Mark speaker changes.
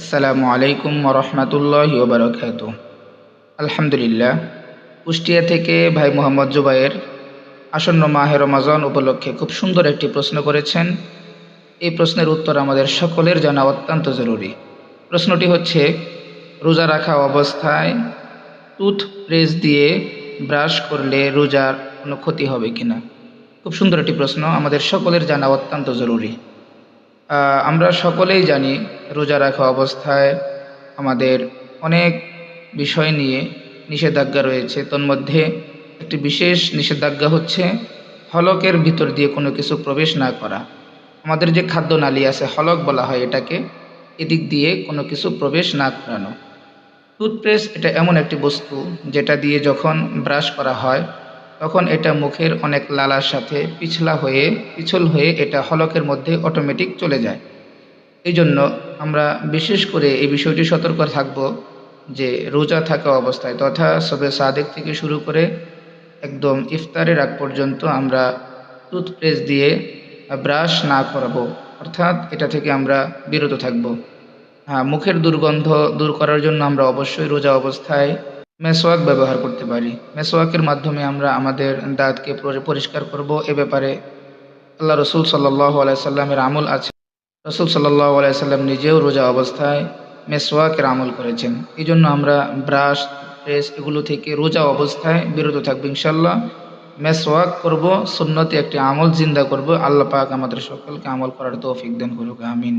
Speaker 1: আসসালামু আলাইকুম ওরহমতুল্লাহি ওবারাকাতুহু। আলহামদুলিল্লাহ, কুষ্টিয়া থেকে ভাই মোহাম্মদ জুবায়ের আসন্ন মাহে রমাজান উপলক্ষে খুব সুন্দর একটি প্রশ্ন করেছেন। এই প্রশ্নের উত্তর আমাদের সকলের জানা অত্যন্ত জরুরি। প্রশ্নটি হচ্ছে, রোজা রাখা অবস্থায় টুথব্রাশ দিয়ে ব্রাশ করলে রোজার কোনো ক্ষতি হবে কিনা। খুব সুন্দর একটি প্রশ্ন, আমাদের সকলের জানা অত্যন্ত জরুরি। আমরা সকলেই জানি রোজা রাখা অবস্থায় আমাদের অনেক বিষয় নিয়ে নিষেধাজ্ঞা রয়েছে। তন্মধ্যে একটি বিশেষ নিষেধাজ্ঞা হচ্ছে হলকের ভিতর দিয়ে কোনো কিছু প্রবেশ না করা। আমাদের যে খাদ্যনালী আছে, হলক বলা হয় এটাকে, এদিক দিয়ে কোনো কিছু প্রবেশ না করানো। টুথপেস্ট এটা এমন একটি বস্তু যেটা দিয়ে যখন ব্রাশ করা হয় তখন এটা মুখের অনেক লালার সাথে পিছল হয়ে এটা হলকের মধ্যে অটোমেটিক চলে যায়। এই জন্য আমরা বিশেষ করে এই বিষয়টি সতর্ক থাকব যে রোজা থাকা অবস্থায় তথা সবে সাদেক থেকে শুরু করে একদম ইফতারের আগ পর্যন্ত আমরা টুথপেস্ট দিয়ে ব্রাশ না করাবো, অর্থাৎ এটা থেকে আমরা বিরত থাকব। হ্যাঁ, মুখের দুর্গন্ধ দূর করার জন্য আমরা অবশ্যই রোজা অবস্থায় মেসওয়াক ব্যবহার করতে পারি। মেসওয়াকের মাধ্যমে আমরা আমাদের দাঁতকে পরিষ্কার করব। এ ব্যাপারে আল্লাহ রসুল সাল্লাল্লাহু আলাইহি সাল্লামের আমল আছে। রসুল সাল্লাল্লাহু আলাইহি সাল্লাম নিজেও রোজা অবস্থায় মেসওয়াকের আমল করেছেন। এই জন্য আমরা ব্রাশ, টুথপেস্ট এগুলো থেকে রোজা অবস্থায় বিরত থাকবো ইনশাল্লাহ। মেসওয়াক করব, সুন্নতে একটি আমল জিন্দা করব। আল্লাহ পাক আমাদের সকলকে আমল করার তৌফিক দান করুক, আমিন।